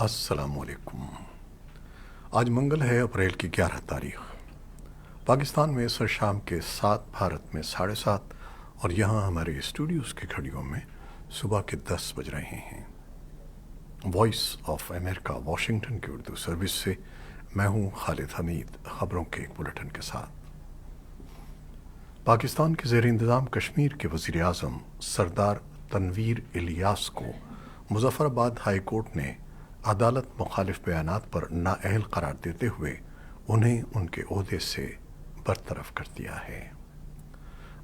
السلام علیکم۔ آج منگل ہے، اپریل کی 11 تاریخ۔ پاکستان میں سر شام کے 7، بھارت میں 7:30 اور یہاں ہمارے اسٹوڈیوز کی گھڑیوں میں صبح کے 10 بج رہے ہیں۔ وائس آف امریکہ واشنگٹن کی اردو سروس سے میں ہوں خالد حمید، خبروں کے ایک بلیٹن کے ساتھ۔ پاکستان کے زیر انتظام کشمیر کے وزیر اعظم سردار تنویر الیاس کو مظفر آباد ہائی کورٹ نے عدالت مخالف بیانات پر نااہل قرار دیتے ہوئے انہیں ان کے عہدے سے برطرف کر دیا ہے۔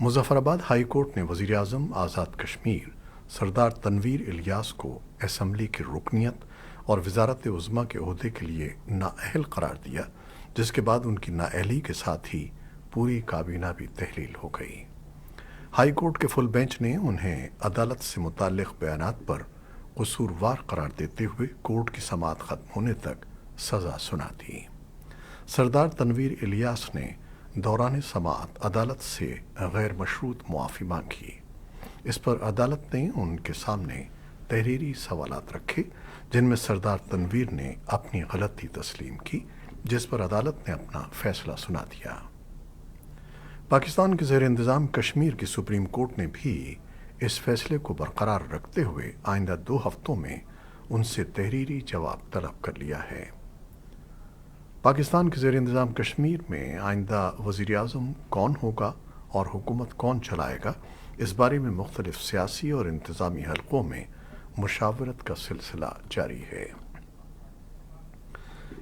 مظفر آباد ہائی کورٹ نے وزیر اعظم آزاد کشمیر سردار تنویر الیاس کو اسمبلی کی رکنیت اور وزارت عظمیٰ کے عہدے کے لیے نااہل قرار دیا، جس کے بعد ان کی نااہلی کے ساتھ ہی پوری کابینہ بھی تحلیل ہو گئی۔ ہائی کورٹ کے فل بینچ نے انہیں عدالت سے متعلق بیانات پر قصوروار قرار دیتے ہوئے کورٹ کی سماعت ختم ہونے تک سزا سنا دی۔ سردار تنویر الیاس نے دوران سماعت عدالت سے غیر مشروط معافی مانگی۔ اس پر عدالت نے ان کے سامنے تحریری سوالات رکھے، جن میں سردار تنویر نے اپنی غلطی تسلیم کی، جس پر عدالت نے اپنا فیصلہ سنا دیا۔ پاکستان کے زیر انتظام کشمیر کی سپریم کورٹ نے بھی اس فیصلے کو برقرار رکھتے ہوئے آئندہ 2 ہفتوں میں ان سے تحریری جواب طلب کر لیا ہے۔ پاکستان کے زیر انتظام کشمیر میں آئندہ وزیر اعظم کون ہوگا اور حکومت کون چلائے گا، اس بارے میں مختلف سیاسی اور انتظامی حلقوں میں مشاورت کا سلسلہ جاری ہے۔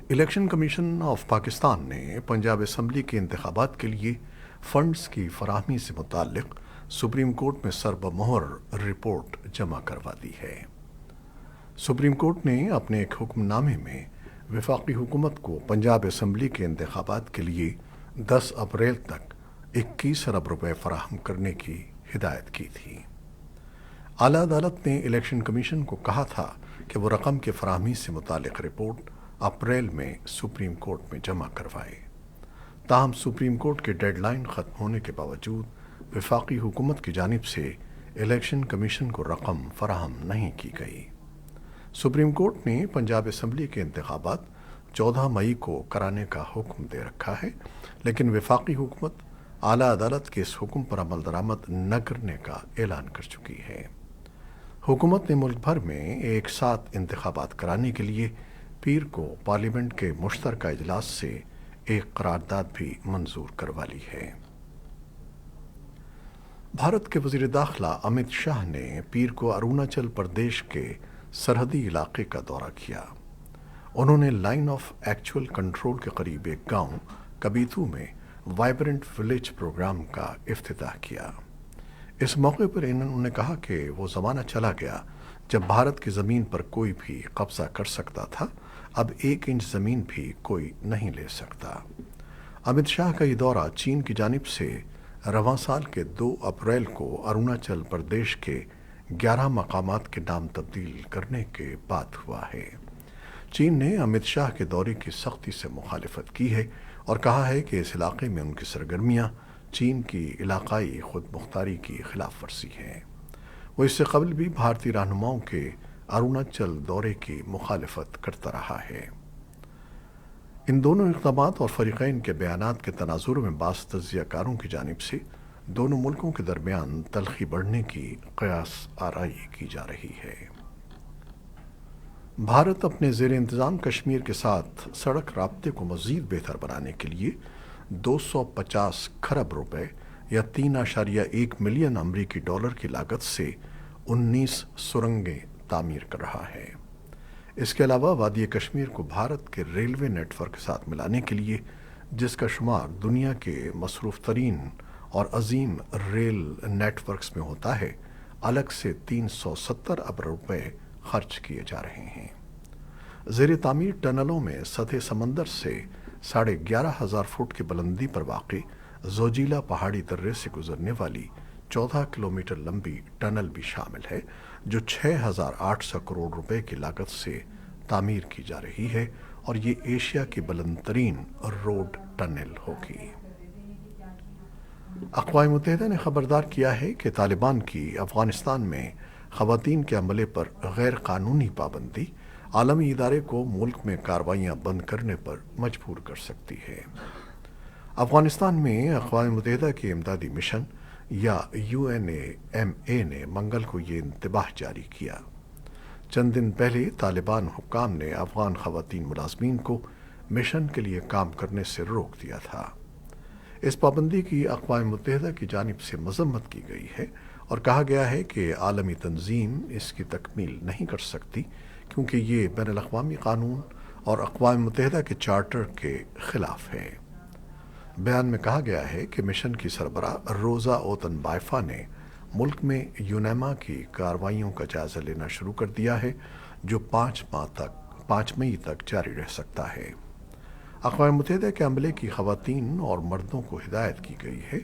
الیکشن کمیشن آف پاکستان نے پنجاب اسمبلی کے انتخابات کے لیے فنڈز کی فراہمی سے متعلق سپریم کورٹ میں سربمہر رپورٹ جمع کروا دی ہے۔ سپریم کورٹ نے اپنے ایک حکم نامے میں وفاقی حکومت کو پنجاب اسمبلی کے انتخابات کے لیے 10 اپریل تک 21 ارب روپے فراہم کرنے کی ہدایت کی تھی۔ اعلیٰ عدالت نے الیکشن کمیشن کو کہا تھا کہ وہ رقم کی فراہمی سے متعلق رپورٹ اپریل میں سپریم کورٹ میں جمع کروائے۔ تاہم سپریم کورٹ کے ڈیڈ لائن ختم ہونے کے باوجود وفاقی حکومت کی جانب سے الیکشن کمیشن کو رقم فراہم نہیں کی گئی۔ سپریم کورٹ نے پنجاب اسمبلی کے انتخابات 14 مئی کو کرانے کا حکم دے رکھا ہے، لیکن وفاقی حکومت اعلیٰ عدالت کے اس حکم پر عمل درآمد نہ کرنے کا اعلان کر چکی ہے۔ حکومت نے ملک بھر میں ایک ساتھ انتخابات کرانے کے لیے پیر کو پارلیمنٹ کے مشترکہ اجلاس سے ایک قرارداد بھی منظور کروا لی ہے۔ بھارت کے وزیر داخلہ امت شاہ نے پیر کو اروناچل پردیش کے سرحدی علاقے کا دورہ کیا۔ انہوں نے لائن آف ایکچول کنٹرول کے قریب ایک گاؤں کبیتو میں وائبرنٹ ولیج پروگرام کا افتتاح کیا۔ اس موقع پر انہوں نے کہا کہ وہ زمانہ چلا گیا جب بھارت کی زمین پر کوئی بھی قبضہ کر سکتا تھا، اب 1 انچ زمین بھی کوئی نہیں لے سکتا۔ امت شاہ کا یہ دورہ چین کی جانب سے رواں سال کے 2 اپریل کو اروناچل پردیش کے 11 مقامات کے نام تبدیل کرنے کے بعد ہوا ہے۔ چین نے امت شاہ کے دورے کی سختی سے مخالفت کی ہے اور کہا ہے کہ اس علاقے میں ان کی سرگرمیاں چین کی علاقائی خود مختاری کی خلاف ورزی ہیں۔ وہ اس سے قبل بھی بھارتی رہنماؤں کے اروناچل دورے کی مخالفت کرتا رہا ہے۔ ان دونوں اقدامات اور فریقین کے بیانات کے تناظر میں بعض تجزیہ کاروں کی جانب سے دونوں ملکوں کے درمیان تلخی بڑھنے کی قیاس آرائی کی جا رہی ہے۔ بھارت اپنے زیر انتظام کشمیر کے ساتھ سڑک رابطے کو مزید بہتر بنانے کے لیے 250 کھرب روپے یا 3.1 ملین امریکی ڈالر کی لاگت سے 19 سرنگیں تعمیر کر رہا ہے۔ اس کے علاوہ وادی کشمیر کو بھارت کے ریلوے نیٹ ورک کے ساتھ ملانے کے لیے، جس کا شمار دنیا کے مصروف ترین اور عظیم ریل نیٹ ورکس میں ہوتا ہے، الگ سے 370 ارب روپے خرچ کیے جا رہے ہیں۔ زیر تعمیر ٹنلوں میں سطح سمندر سے 11,500 فٹ کی بلندی پر واقع زوجیلا پہاڑی درے سے گزرنے والی 14 کلومیٹر لمبی ٹنل بھی شامل ہے، جو 6,800 کروڑ روپے کی لاگت سے تعمیر کی جا رہی ہے اور یہ ایشیا کی بلند ترین روڈ ٹنل ہوگی۔ اقوام متحدہ نے خبردار کیا ہے کہ طالبان کی افغانستان میں خواتین کے عملے پر غیر قانونی پابندی عالمی ادارے کو ملک میں کارروائیاں بند کرنے پر مجبور کر سکتی ہے۔ افغانستان میں اقوام متحدہ کے امدادی مشن یا UNAMA نے منگل کو یہ انتباہ جاری کیا۔ چند دن پہلے طالبان حکام نے افغان خواتین ملازمین کو مشن کے لیے کام کرنے سے روک دیا تھا۔ اس پابندی کی اقوام متحدہ کی جانب سے مذمت کی گئی ہے اور کہا گیا ہے کہ عالمی تنظیم اس کی تکمیل نہیں کر سکتی کیونکہ یہ بین الاقوامی قانون اور اقوام متحدہ کے چارٹر کے خلاف ہے۔ بیان میں کہا گیا ہے کہ مشن کی سربراہ روزا اوتن بائفا نے ملک میں یونیما کی کارروائیوں کا جائزہ لینا شروع کر دیا ہے جو 5 مئی تک جاری رہ سکتا ہے۔ اقوام متحدہ کے عملے کی خواتین اور مردوں کو ہدایت کی گئی ہے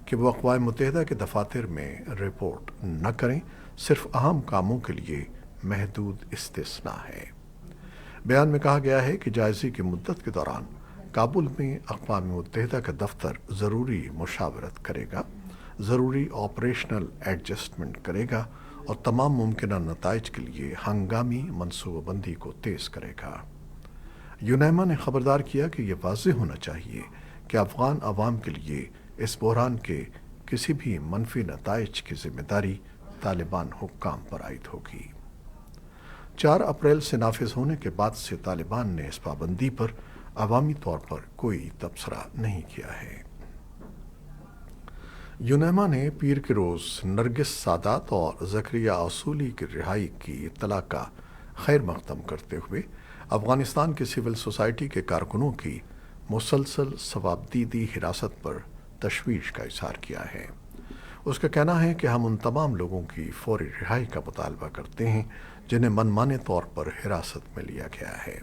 کہ وہ اقوام متحدہ کے دفاتر میں رپورٹ نہ کریں، صرف اہم کاموں کے لیے محدود استثناء ہے۔ بیان میں کہا گیا ہے کہ جائزے کی مدت کے دوران کابل میں اقوام متحدہ کا دفتر ضروری مشاورت کرے گا، ضروری آپریشنل ایڈجسٹمنٹ کرے گا اور تمام ممکنہ نتائج کے لیے ہنگامی منصوبہ بندی کو تیز کرے گا۔ یونیما نے خبردار کیا کہ یہ واضح ہونا چاہیے کہ افغان عوام کے لیے اس بحران کے کسی بھی منفی نتائج کی ذمہ داری طالبان حکام پر عائد ہوگی۔ 4 اپریل سے نافذ ہونے کے بعد سے طالبان نے اس پابندی پر عوامی طور پر کوئی تبصرہ نہیں کیا ہے۔ یونیما نے پیر کے روز نرگس سادات اور زکریا اصولی کی رہائی کی اطلاع کا خیر مقدم کرتے ہوئے افغانستان کی سول سوسائٹی کے کارکنوں کی مسلسل ثوابدیدی حراست پر تشویش کا اظہار کیا ہے۔ اس کا کہنا ہے کہ ہم ان تمام لوگوں کی فوری رہائی کا مطالبہ کرتے ہیں جنہیں منمانے طور پر حراست میں لیا گیا ہے۔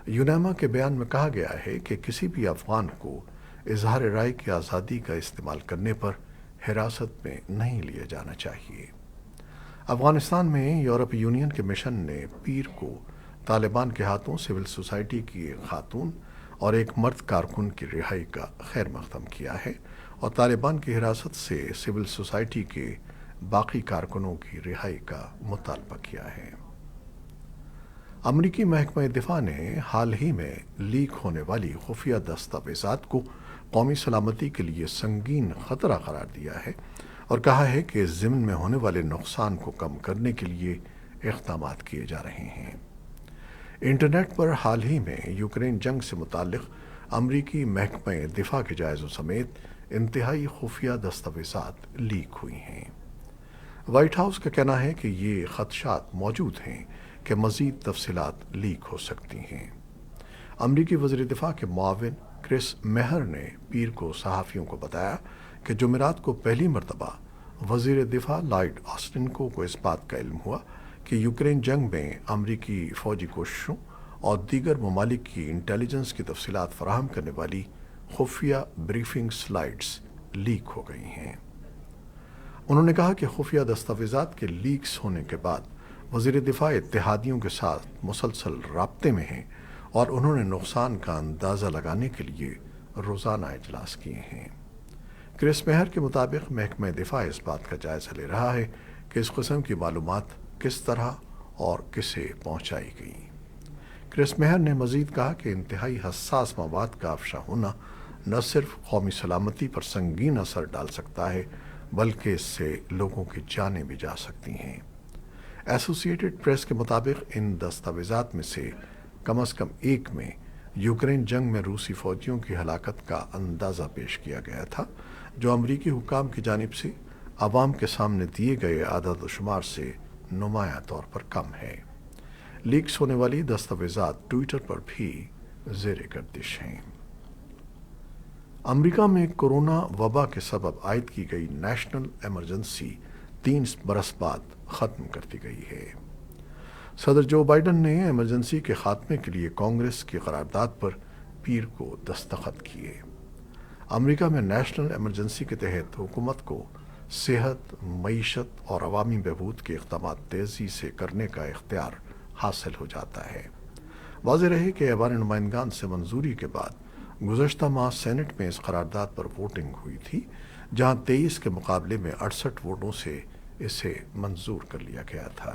یونیما کے بیان میں کہا گیا ہے کہ کسی بھی افغان کو اظہار رائے کی آزادی کا استعمال کرنے پر حراست میں نہیں لیا جانا چاہیے۔ افغانستان میں یورپی یونین کے مشن نے پیر کو طالبان کے ہاتھوں سول سوسائٹی کی ایک خاتون اور ایک مرد کارکن کی رہائی کا خیر مقدم کیا ہے اور طالبان کی حراست سے سول سوسائٹی کے باقی کارکنوں کی رہائی کا مطالبہ کیا ہے۔ امریکی محکمہ دفاع نے حال ہی میں لیک ہونے والی خفیہ دستاویزات کو قومی سلامتی کے لیے سنگین خطرہ قرار دیا ہے اور کہا ہے کہ ضمن میں ہونے والے نقصان کو کم کرنے کے لیے اقدامات کیے جا رہے ہیں۔ انٹرنیٹ پر حال ہی میں یوکرین جنگ سے متعلق امریکی محکمہ دفاع کے جائزوں سمیت انتہائی خفیہ دستاویزات لیک ہوئی ہیں۔ وائٹ ہاؤس کا کہنا ہے کہ یہ خدشات موجود ہیں کہ مزید تفصیلات لیک ہو سکتی ہیں۔ امریکی وزیر دفاع کے معاون کرس میہر نے پیر کو صحافیوں کو بتایا کہ جمعرات کو پہلی مرتبہ وزیر دفاع لائیڈ آسٹن کو اس بات کا علم ہوا کہ یوکرین جنگ میں امریکی فوجی کوششوں اور دیگر ممالک کی انٹیلیجنس کی تفصیلات فراہم کرنے والی خفیہ بریفنگ سلائیڈز لیک ہو گئی ہیں۔ انہوں نے کہا کہ خفیہ دستاویزات کے لیکس ہونے کے بعد وزیر دفاع اتحادیوں کے ساتھ مسلسل رابطے میں ہیں اور انہوں نے نقصان کا اندازہ لگانے کے لیے روزانہ اجلاس کیے ہیں۔ کرس میہر کے مطابق محکمہ دفاع اس بات کا جائزہ لے رہا ہے کہ اس قسم کی معلومات کس طرح اور کسے پہنچائی گئیں۔ کرس میہر نے مزید کہا کہ انتہائی حساس مواد کا افشا ہونا نہ صرف قومی سلامتی پر سنگین اثر ڈال سکتا ہے بلکہ اس سے لوگوں کی جانیں بھی جا سکتی ہیں۔ ایسوسی ایٹڈ پریس کے مطابق ان دستاویزات میں سے کم از کم ایک میں یوکرین جنگ میں روسی فوجیوں کی ہلاکت کا اندازہ پیش کیا گیا تھا جو امریکی حکام کی جانب سے عوام کے سامنے دیے گئے اعداد و شمار سے نمایاں طور پر کم ہے۔ لیکس ہونے والی دستاویزات ٹویٹر پر بھی زیر گردش ہیں۔ امریکہ میں کورونا وبا کے سبب عائد کی گئی نیشنل ایمرجنسی 3 برس بعد ختم کر دی گئی ہے۔ صدر جو بائیڈن نے ایمرجنسی کے خاتمے کے لیے کانگریس کی قرارداد پر پیر کو دستخط کیے۔ امریکہ میں نیشنل ایمرجنسی کے تحت حکومت کو صحت، معیشت اور عوامی بہبود کے اقدامات تیزی سے کرنے کا اختیار حاصل ہو جاتا ہے۔ واضح رہے کہ ایوان نمائندگان سے منظوری کے بعد گزشتہ ماہ سینٹ میں اس قرارداد پر ووٹنگ ہوئی تھی جہاں 23 کے مقابلے میں 68 ووٹوں سے اسے منظور کر لیا گیا تھا۔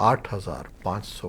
8,500